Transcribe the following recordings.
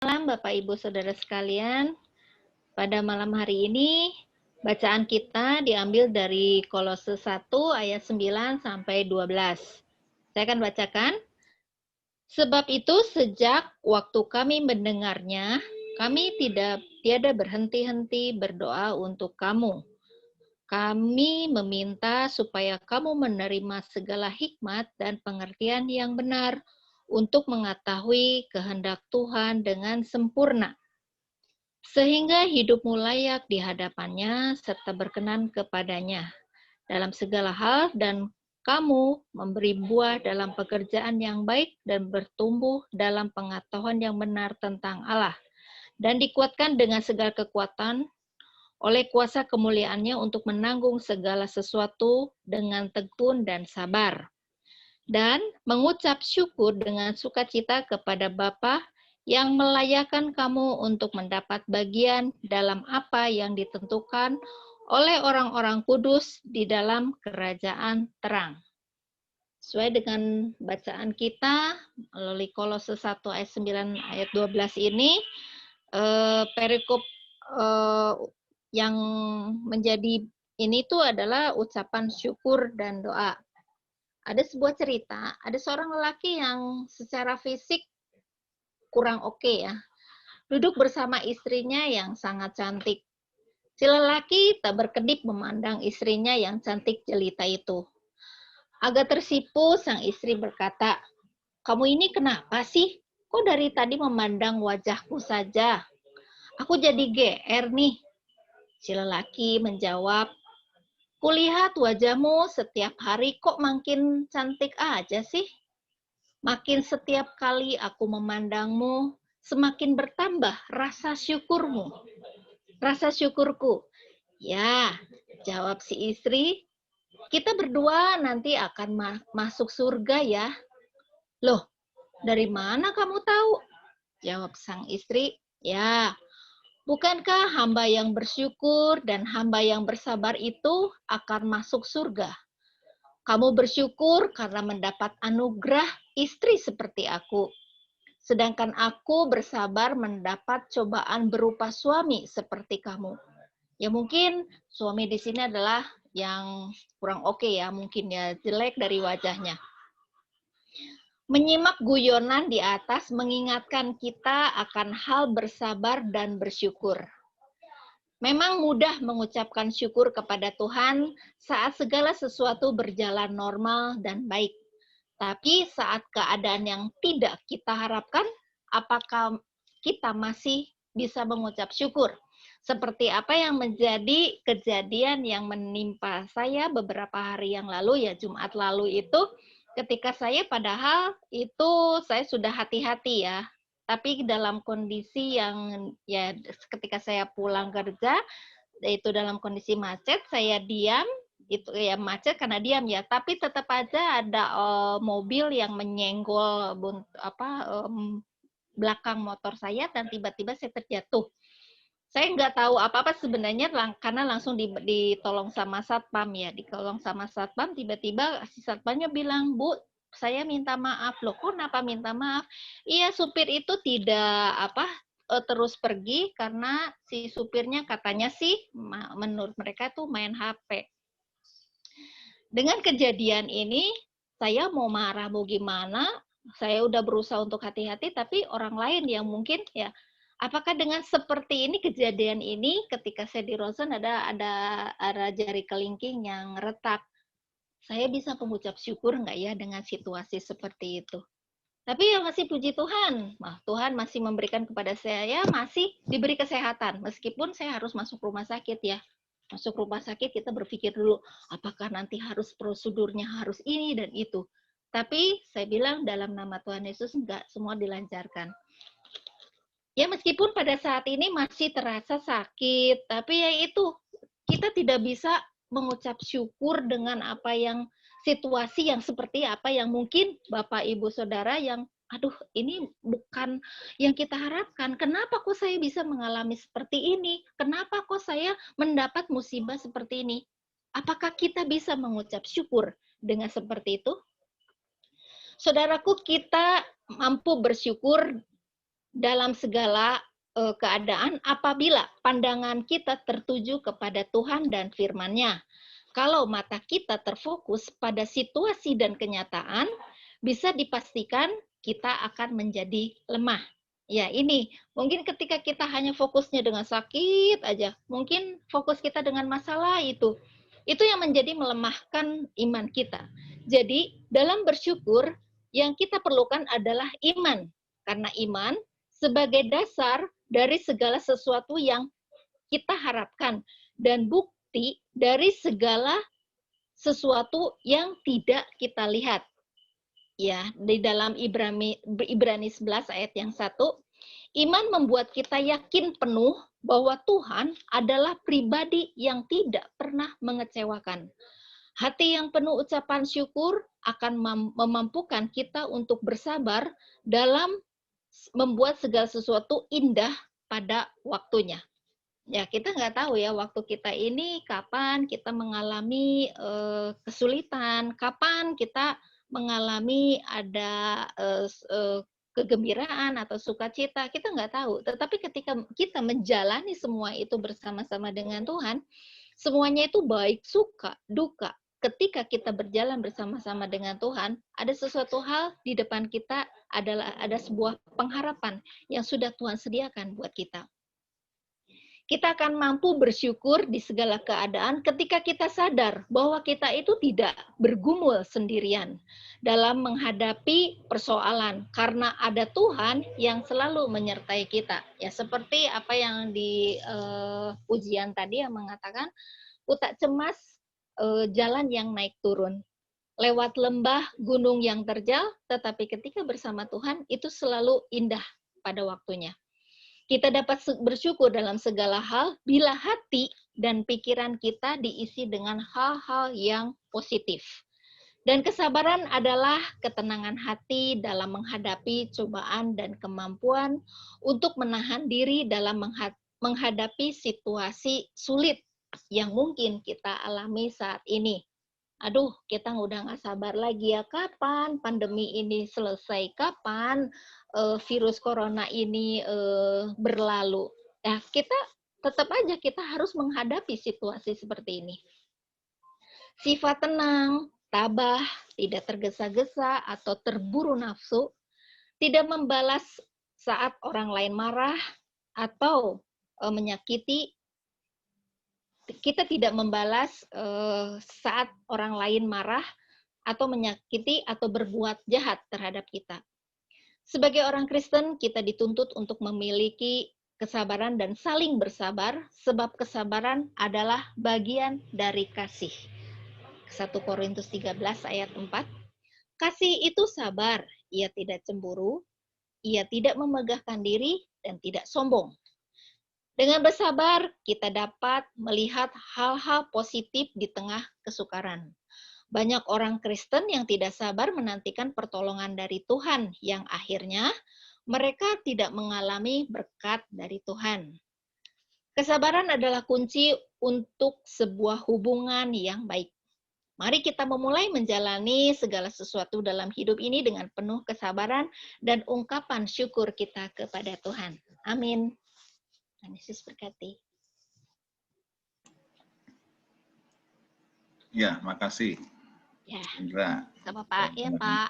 Malam Bapak Ibu Saudara sekalian. Pada malam hari ini bacaan kita diambil dari Kolose 1 ayat 9 sampai 12. Saya akan bacakan. Sebab itu sejak waktu kami mendengarnya, kami tiada berhenti-henti berdoa untuk kamu. Kami meminta supaya kamu menerima segala hikmat dan pengertian yang benar untuk mengetahui kehendak Tuhan dengan sempurna, sehingga hidupmu layak di hadapannya serta berkenan kepadanya dalam segala hal, dan kamu memberi buah dalam pekerjaan yang baik dan bertumbuh dalam pengetahuan yang benar tentang Allah, dan dikuatkan dengan segala kekuatan oleh kuasa kemuliaannya untuk menanggung segala sesuatu dengan tekun dan sabar, dan mengucap syukur dengan sukacita kepada Bapa yang melayakkan kamu untuk mendapat bagian dalam apa yang ditentukan oleh orang-orang kudus di dalam kerajaan terang. Sesuai dengan bacaan kita melalui Kolose 1 ayat 9 ayat 12 ini, perikop yang menjadi ini tuh adalah ucapan syukur dan doa. Ada sebuah cerita, ada seorang lelaki yang secara fisik kurang oke ya, duduk bersama istrinya yang sangat cantik. Si lelaki tak berkedip memandang istrinya yang cantik jelita itu. Agak tersipu, sang istri berkata, "Kamu ini kenapa sih? Kok dari tadi memandang wajahku saja? Aku jadi GR nih." Si lelaki menjawab, "Kulihat wajahmu setiap hari kok makin cantik aja sih. Makin setiap kali aku memandangmu, semakin bertambah rasa syukurmu, rasa syukurku." "Ya," jawab si istri, "kita berdua nanti akan masuk surga ya." "Loh, dari mana kamu tahu?" jawab sang istri. "Ya, bukankah hamba yang bersyukur dan hamba yang bersabar itu akan masuk surga? Kamu bersyukur karena mendapat anugerah istri seperti aku, sedangkan aku bersabar mendapat cobaan berupa suami seperti kamu." Ya mungkin suami di sini adalah yang kurang oke ya, mungkin ya jelek dari wajahnya. Menyimak guyonan di atas mengingatkan kita akan hal bersabar dan bersyukur. Memang mudah mengucapkan syukur kepada Tuhan saat segala sesuatu berjalan normal dan baik. Tapi saat keadaan yang tidak kita harapkan, apakah kita masih bisa mengucap syukur? Seperti apa yang menjadi kejadian yang menimpa saya beberapa hari yang lalu, ya Jumat lalu itu, ketika saya padahal itu saya sudah hati-hati ya, tapi dalam kondisi yang ya ketika saya pulang kerja, itu dalam kondisi macet, saya diam, itu ya macet karena diam ya, tapi tetap aja ada mobil yang menyenggol belakang motor saya dan tiba-tiba saya terjatuh. Saya nggak tahu apa-apa sebenarnya karena langsung ditolong sama satpam ya, ditolong sama satpam, tiba-tiba si satpamnya bilang, "Bu, saya minta maaf." "Loh, kok kenapa minta maaf?" "Iya, supir itu tidak terus pergi karena si supirnya katanya sih menurut mereka tuh main HP." Dengan kejadian ini, saya mau marah mau gimana, saya udah berusaha untuk hati-hati, tapi orang lain yang mungkin ya, apakah dengan seperti ini kejadian ini ketika saya di ronsen ada jari kelingking yang retak, saya bisa mengucap syukur nggak ya dengan situasi seperti itu? Tapi ya masih puji Tuhan, Tuhan masih memberikan kepada saya, masih diberi kesehatan, meskipun saya harus masuk rumah sakit ya. Masuk rumah sakit kita berpikir dulu, apakah nanti harus prosedurnya harus ini dan itu. Tapi saya bilang dalam nama Tuhan Yesus enggak, semua dilancarkan. Ya meskipun pada saat ini masih terasa sakit, tapi ya itu, kita tidak bisa mengucap syukur dengan apa yang situasi yang seperti apa yang mungkin Bapak Ibu Saudara yang aduh ini bukan yang kita harapkan. Kenapa kok saya bisa mengalami seperti ini? Kenapa kok saya mendapat musibah seperti ini? Apakah kita bisa mengucap syukur dengan seperti itu? Saudaraku, kita mampu bersyukur dalam segala keadaan apabila pandangan kita tertuju kepada Tuhan dan firman-Nya. Kalau mata kita terfokus pada situasi dan kenyataan, bisa dipastikan kita akan menjadi lemah. Ya, ini mungkin ketika kita hanya fokusnya dengan sakit aja, mungkin fokus kita dengan masalah itu yang menjadi melemahkan iman kita. Jadi, dalam bersyukur yang kita perlukan adalah iman. Karena iman sebagai dasar dari segala sesuatu yang kita harapkan dan bukti dari segala sesuatu yang tidak kita lihat. Ya, di dalam Ibrani 11 ayat yang 1, iman membuat kita yakin penuh bahwa Tuhan adalah pribadi yang tidak pernah mengecewakan. Hati yang penuh ucapan syukur akan memampukan kita untuk bersabar dalam membuat segala sesuatu indah pada waktunya. Ya, kita nggak tahu ya waktu kita ini kapan kita mengalami kesulitan, kapan kita mengalami ada kegembiraan atau sukacita, kita nggak tahu. Tetapi ketika kita menjalani semua itu bersama-sama dengan Tuhan, semuanya itu baik, suka, duka. Ketika kita berjalan bersama-sama dengan Tuhan, ada sesuatu hal di depan kita adalah ada sebuah pengharapan yang sudah Tuhan sediakan buat kita. Kita akan mampu bersyukur di segala keadaan ketika kita sadar bahwa kita itu tidak bergumul sendirian dalam menghadapi persoalan, karena ada Tuhan yang selalu menyertai kita. Ya, seperti apa yang di ujian tadi yang mengatakan, "Ku tak cemas jalan yang naik turun, lewat lembah gunung yang terjal, tetapi ketika bersama Tuhan itu selalu indah pada waktunya." Kita dapat bersyukur dalam segala hal bila hati dan pikiran kita diisi dengan hal-hal yang positif. Dan kesabaran adalah ketenangan hati dalam menghadapi cobaan dan kemampuan untuk menahan diri dalam menghadapi situasi sulit yang mungkin kita alami saat ini. Aduh, kita udah nggak sabar lagi ya, kapan pandemi ini selesai, kapan virus corona ini berlalu. Nah, kita tetap aja kita harus menghadapi situasi seperti ini. Sifat tenang, tabah, tidak tergesa-gesa atau terburu nafsu, tidak membalas saat orang lain marah atau menyakiti. Kita tidak membalas saat orang lain marah atau menyakiti atau berbuat jahat terhadap kita. Sebagai orang Kristen, kita dituntut untuk memiliki kesabaran dan saling bersabar, sebab kesabaran adalah bagian dari kasih. 1 Korintus 13 ayat 4. Kasih itu sabar, ia tidak cemburu, ia tidak memegahkan diri, dan tidak sombong. Dengan bersabar, kita dapat melihat hal-hal positif di tengah kesukaran. Banyak orang Kristen yang tidak sabar menantikan pertolongan dari Tuhan, yang akhirnya mereka tidak mengalami berkat dari Tuhan. Kesabaran adalah kunci untuk sebuah hubungan yang baik. Mari kita memulai menjalani segala sesuatu dalam hidup ini dengan penuh kesabaran dan ungkapan syukur kita kepada Tuhan. Amin. Tuhan Yesus berkati. Ya, makasih. Ya, Indra. sama Pak. Ya, Pak.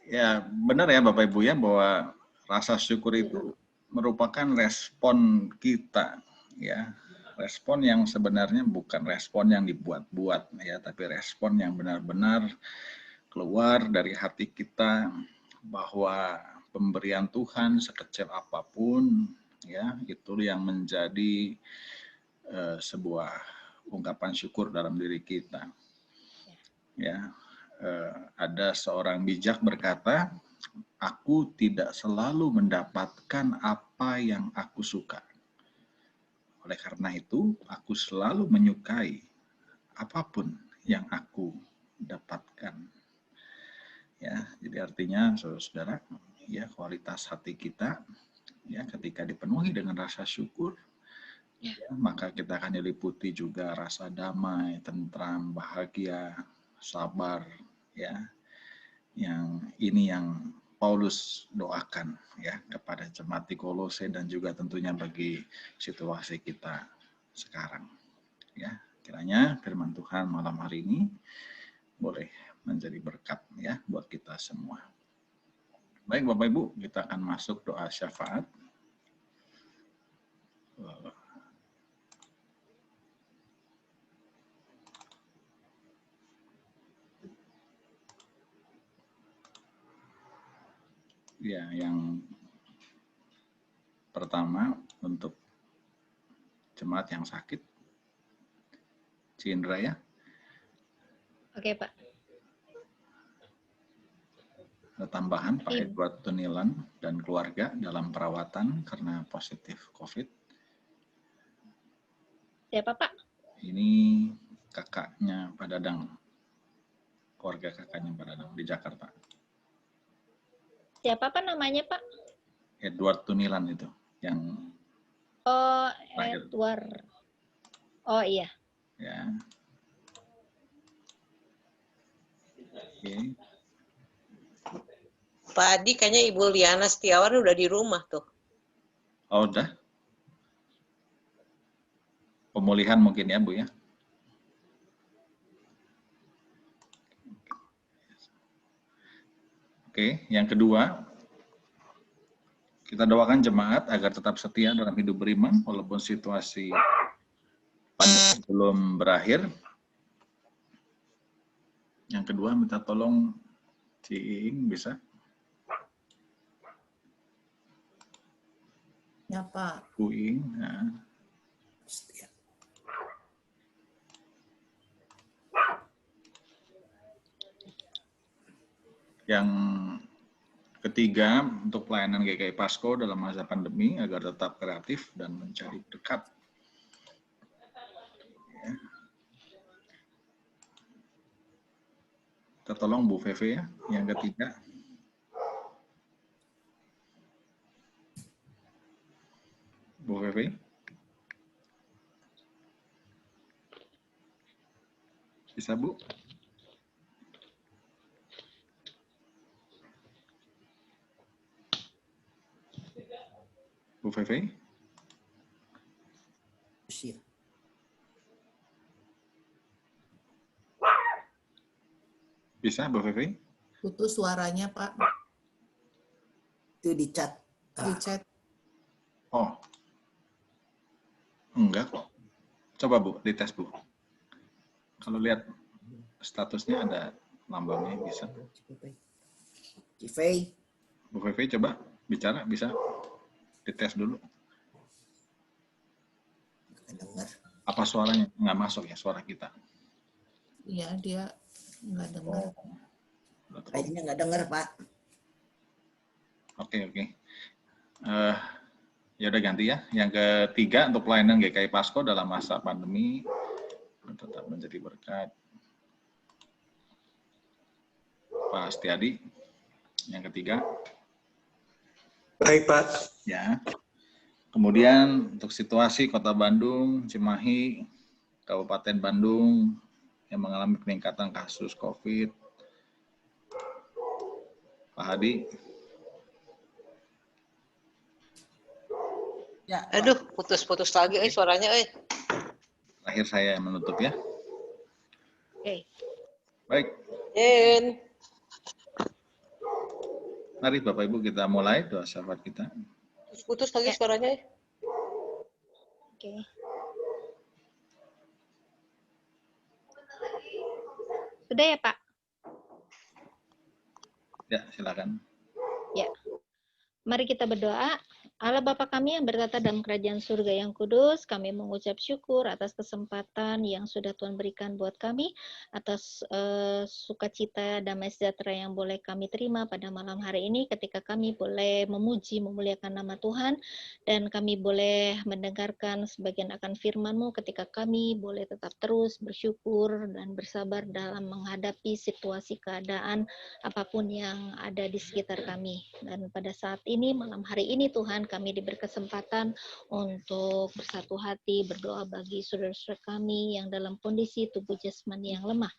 Ya, benar ya Bapak Ibu ya, bahwa rasa syukur itu merupakan respon kita, ya. Respon yang sebenarnya bukan respon yang dibuat-buat, ya, tapi respon yang benar-benar keluar dari hati kita, bahwa pemberian Tuhan sekecil apapun, ya, itu yang menjadi sebuah ungkapan syukur dalam diri kita. Ya, ada seorang bijak berkata, "Aku tidak selalu mendapatkan apa yang aku suka. Oleh karena itu, aku selalu menyukai apapun yang aku dapatkan." Ya, jadi artinya saudara-saudara, ya, kualitas hati kita, ya, ketika dipenuhi dengan rasa syukur, ya, maka kita akan diliputi juga rasa damai, tentram, bahagia, sabar, ya. Yang ini yang Paulus doakan ya kepada jemaat di Kolose dan juga tentunya bagi situasi kita sekarang. Ya, kiranya firman Tuhan malam hari ini boleh menjadi berkat ya buat kita semua. Baik Bapak Ibu, kita akan masuk doa syafaat. Ya, yang pertama untuk jemaat yang sakit, Cindra ya. Oke, Pak. Ada tambahan Pak Edward Tunilan dan keluarga dalam perawatan karena positif COVID. Siapa, Pak? Ini kakaknya Pak Dadang, keluarga kakaknya Pak Dadang di Jakarta. Siapa Pak namanya, Pak? Edward Tunilan itu yang Oh, terakhir. Edward. Oh iya. Ya. Oke. Pak Adi, kayaknya Ibu Liana Setiawan udah di rumah tuh. Oh, udah. Pemulihan mungkin ya, Bu ya. Oke, yang kedua, kita doakan jemaat agar tetap setia dalam hidup beriman walaupun situasi pandemi belum berakhir. Yang kedua, minta tolong Ciing bisa. Ya, Pak. Kuing. Nah. Yang ketiga, untuk pelayanan GKI Pasko dalam masa pandemi agar tetap kreatif dan mencari berkat. Ya. Kita tolong Bu Feve ya, yang ketiga. Bu Feve. Bisa, Bu? Bu Feve? Bisa, Bu Feve? Putus suaranya, Pak. Itu di chat. Di chat. Oh. Enggak kok. Coba Bu, dites Bu. Kalau lihat statusnya ada lambangnya bisa. Cifei. Bu Feve coba bicara, bisa dites dulu. Dengar. Apa suaranya? Nggak masuk ya suara kita? Iya, dia nggak dengar. Kayaknya nggak dengar, Pak. Oke. Ya udah ganti ya. Yang ketiga untuk pelayanan GKI Pasko dalam masa pandemi tetap menjadi berkat. Pak Setiadi, yang ketiga. Baik, Pak. Ya. Kemudian untuk situasi Kota Bandung, Cimahi, Kabupaten Bandung yang mengalami peningkatan kasus COVID. Pak Hadi. Ya, Aduh, putus-putus lagi suaranya. Terakhir saya yang menutup ya. Oke. Baik, Den. mari Bapak Ibu kita mulai doa syafaat kita. Putus lagi suaranya. Oke. Sudah ya, Pak? Ya, silakan. Ya. Mari kita berdoa. Allah Bapa kami yang bertata dalam kerajaan surga yang kudus, kami mengucap syukur atas kesempatan yang sudah Tuhan berikan buat kami, atas sukacita damai sejahtera yang boleh kami terima pada malam hari ini ketika kami boleh memuji, memuliakan nama Tuhan, dan kami boleh mendengarkan sebagian akan firman-Mu ketika kami boleh tetap terus bersyukur dan bersabar dalam menghadapi situasi keadaan apapun yang ada di sekitar kami. Dan pada saat ini, malam hari ini Tuhan, kami diberi kesempatan untuk bersatu hati, berdoa bagi saudara-saudara kami yang dalam kondisi tubuh jasmani yang lemah.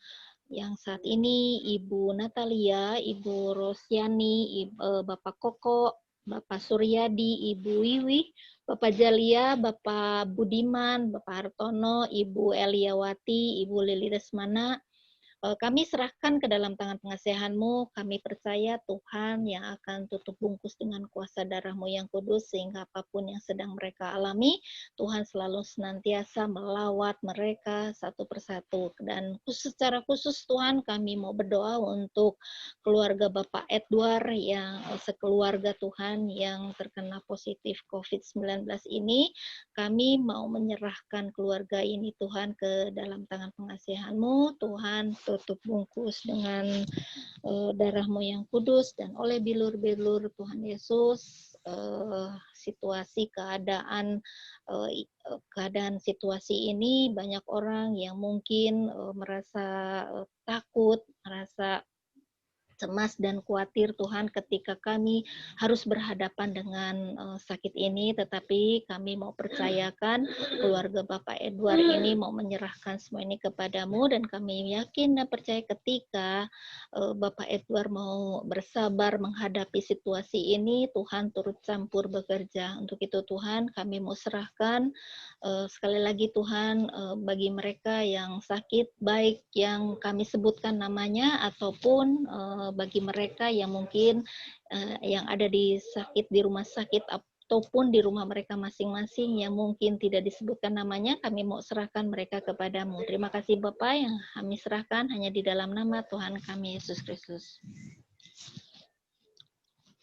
yang saat ini Ibu Natalia, Ibu Rosyani, Bapak Koko, Bapak Suryadi, Ibu Wiwi, Bapak Jalia, Bapak Budiman, Bapak Hartono, Ibu Eliawati, Ibu Lili Resmana. Kami serahkan ke dalam tangan pengasihan-Mu. Kami percaya Tuhan yang akan tutup bungkus dengan kuasa darah-Mu yang kudus, sehingga apapun yang sedang mereka alami, Tuhan selalu senantiasa melawat mereka satu persatu. Dan secara khusus Tuhan, kami mau berdoa untuk keluarga Bapak Edward yang sekeluarga Tuhan yang terkena positif COVID-19 ini. Kami mau menyerahkan keluarga ini Tuhan ke dalam tangan pengasihan-Mu. Tuhan, tutup bungkus dengan darah-Mu yang kudus, dan oleh bilur-bilur Tuhan Yesus, situasi keadaan situasi ini banyak orang yang mungkin merasa takut, merasa cemas dan khawatir Tuhan ketika kami harus berhadapan dengan sakit ini, tetapi kami mau percayakan keluarga Bapak Edward ini, mau menyerahkan semua ini kepadamu, dan kami yakin dan percaya ketika Bapak Edward mau bersabar menghadapi situasi ini, Tuhan turut campur bekerja. Untuk itu Tuhan, kami mau serahkan sekali lagi Tuhan, bagi mereka yang sakit, baik yang kami sebutkan namanya ataupun bagi mereka yang mungkin yang ada di rumah sakit ataupun di rumah mereka masing-masing yang mungkin tidak disebutkan namanya, kami mau serahkan mereka kepadamu. Terima kasih Bapak, yang kami serahkan hanya di dalam nama Tuhan kami Yesus Kristus.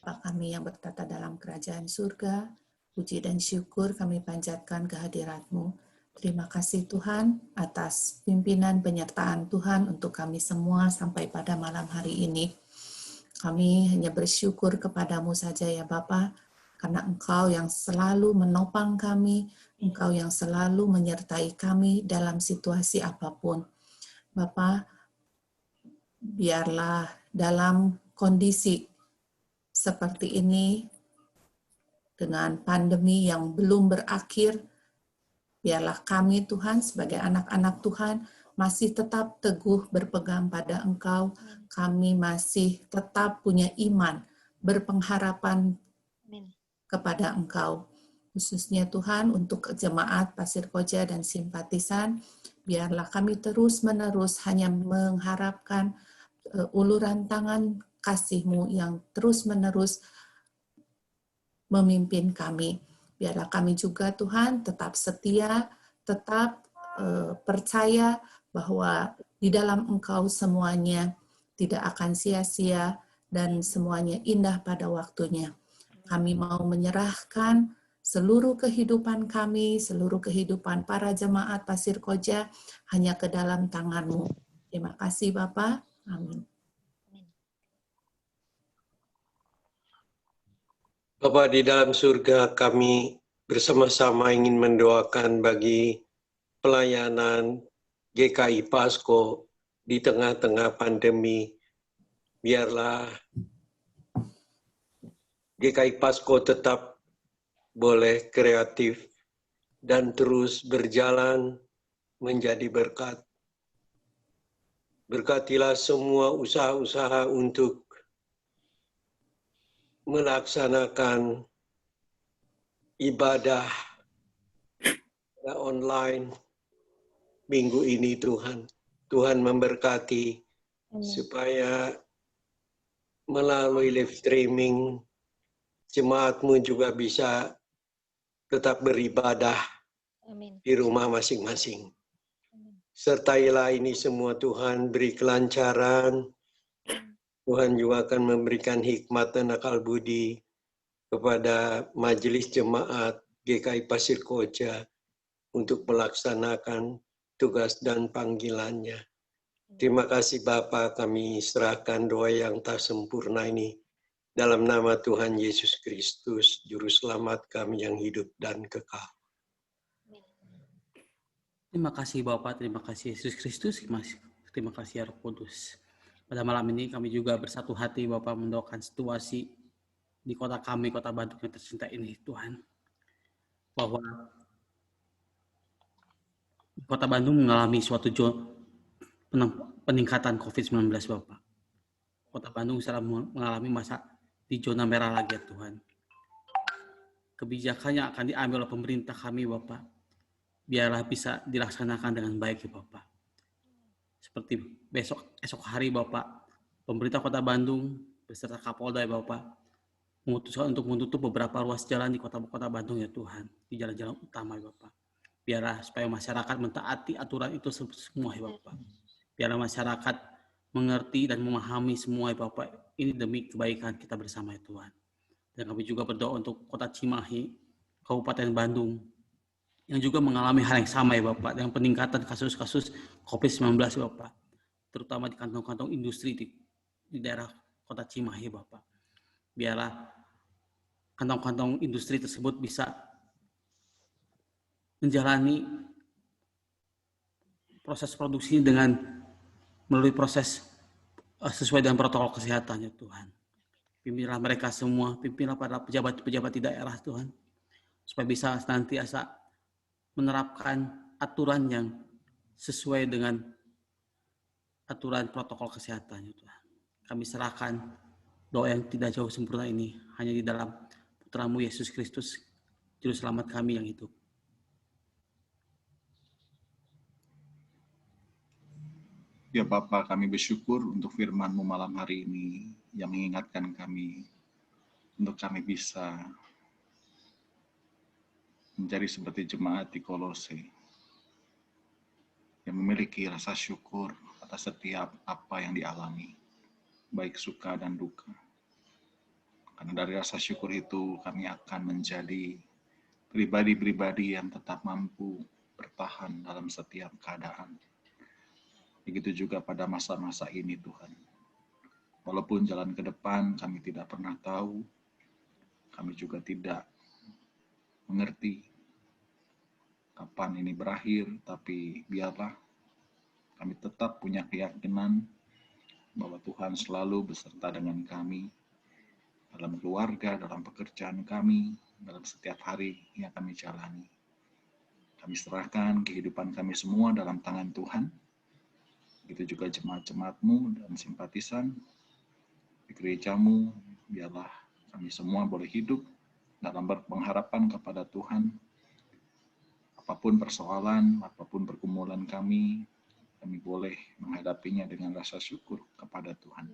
Bapa kami yang bertata dalam kerajaan surga, puji dan syukur kami panjatkan kehadirat-Mu. Terima kasih Tuhan atas pimpinan penyertaan Tuhan untuk kami semua sampai pada malam hari ini. Kami hanya bersyukur kepadamu saja ya Bapa, karena Engkau yang selalu menopang kami, Engkau yang selalu menyertai kami dalam situasi apapun. Bapa, biarlah dalam kondisi seperti ini, dengan pandemi yang belum berakhir, biarlah kami Tuhan sebagai anak-anak Tuhan masih tetap teguh berpegang pada Engkau. Kami masih tetap punya iman, berpengharapan kepada Engkau. Khususnya Tuhan untuk jemaat Pasir Koja dan simpatisan, biarlah kami terus-menerus hanya mengharapkan uluran tangan kasih-Mu yang terus-menerus memimpin kami. Biarlah kami juga Tuhan tetap setia, tetap percaya bahwa di dalam Engkau semuanya tidak akan sia-sia dan semuanya indah pada waktunya. Kami mau menyerahkan seluruh kehidupan kami, seluruh kehidupan para jemaat Pasir Koja hanya ke dalam tangan-Mu. Terima kasih Bapa. Amin. Bapa di dalam surga, kami bersama-sama ingin mendoakan bagi pelayanan GKI Pasko di tengah-tengah pandemi. Biarlah GKI Pasko tetap boleh kreatif dan terus berjalan menjadi berkat. Berkatilah semua usaha-usaha untuk melaksanakan ibadah online minggu ini Tuhan. Tuhan memberkati supaya melalui live streaming jemaat-Mu juga bisa tetap beribadah di rumah masing-masing. Sertailah ini semua Tuhan, beri kelancaran. Tuhan juga akan memberikan hikmat dan akal budi kepada majelis jemaat GKI Pasir Koja untuk melaksanakan tugas dan panggilannya. Terima kasih Bapa, kami serahkan doa yang tak sempurna ini dalam nama Tuhan Yesus Kristus, Juru Selamat kami yang hidup dan kekal. Terima kasih Bapa, terima kasih Yesus Kristus, terima kasih Roh Kudus. Pada malam ini kami juga bersatu hati Bapak mendoakan situasi di kota kami, Kota Bandung yang tercinta ini Tuhan. Bahwa Kota Bandung mengalami suatu peningkatan COVID-19 Bapak. Kota Bandung sedang mengalami masa di zona merah lagi ya Tuhan. Kebijakan yang akan diambil oleh pemerintah kami Bapak, biarlah bisa dilaksanakan dengan baik ya Bapak. Seperti esok hari Bapak, pemerintah Kota Bandung beserta Kapolda ya Bapak, memutuskan untuk menutup beberapa ruas jalan di kota Bandung ya Tuhan, di jalan-jalan utama ya Bapak. Biarlah supaya masyarakat mentaati aturan itu semua ya Bapak. Biarlah masyarakat mengerti dan memahami semua ya Bapak. Ini demi kebaikan kita bersama ya Tuhan. Dan kami juga berdoa untuk Kota Cimahi, Kabupaten Bandung, yang juga mengalami hal yang sama ya Bapak, dengan peningkatan kasus-kasus COVID-19 ya Bapak, terutama di kantong-kantong industri di daerah Kota Cimahi Bapak. Biarlah kantong-kantong industri tersebut bisa menjalani proses produksi dengan melalui proses sesuai dengan protokol kesehatan ya Tuhan. Pimpinlah mereka semua, pimpinlah para pejabat-pejabat di daerah Tuhan, supaya bisa senantiasa menerapkan aturan yang sesuai dengan aturan protokol kesehatan ya Tuhan. Kami serahkan doa yang tidak jauh sempurna ini hanya di dalam Putra-Mu Yesus Kristus, Juru Selamat kami yang hidup. Ya Bapa, kami bersyukur untuk firman-Mu malam hari ini yang mengingatkan kami untuk kami bisa menjadi seperti jemaat di Kolose yang memiliki rasa syukur atas setiap apa yang dialami, baik suka dan duka. Karena dari rasa syukur itu kami akan menjadi pribadi-pribadi yang tetap mampu bertahan dalam setiap keadaan. Begitu juga pada masa-masa ini Tuhan. Walaupun jalan ke depan kami tidak pernah tahu, kami juga tidak mengerti kapan ini berakhir, tapi biarlah kami tetap punya keyakinan bahwa Tuhan selalu beserta dengan kami dalam keluarga, dalam pekerjaan kami, dalam setiap hari yang kami jalani. Kami serahkan kehidupan kami semua dalam tangan Tuhan. Begitu juga jemaat-jemaat-Mu dan simpatisan di gereja-Mu, biarlah kami semua boleh hidup dalam berpengharapan kepada Tuhan. Apapun persoalan, apapun pergumulan kami boleh menghadapinya dengan rasa syukur kepada Tuhan.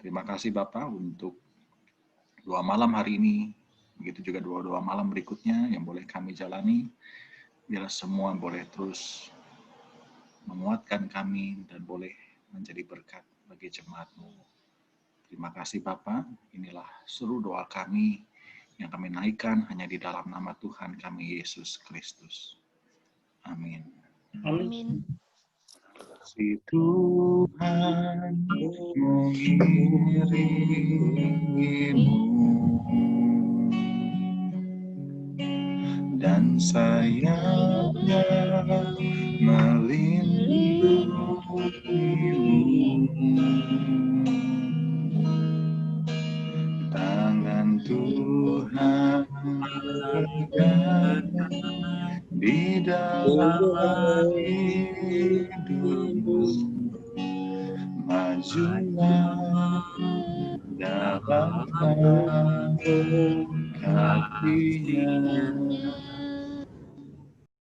Terima kasih Bapak untuk doa malam hari ini, begitu juga doa-doa malam berikutnya yang boleh kami jalani. Biarlah semua boleh terus menguatkan kami dan boleh menjadi berkat bagi jemaat-Mu. Terima kasih Bapa, inilah seru doa kami yang kami naikkan hanya di dalam nama Tuhan kami Yesus Kristus. Amin. Amin. Si Tuhan mengirimimu dan sayangnya melindungimu. Tangan Tuhan ada di dalam hidupmu. Majulah dalam kasih-Nya.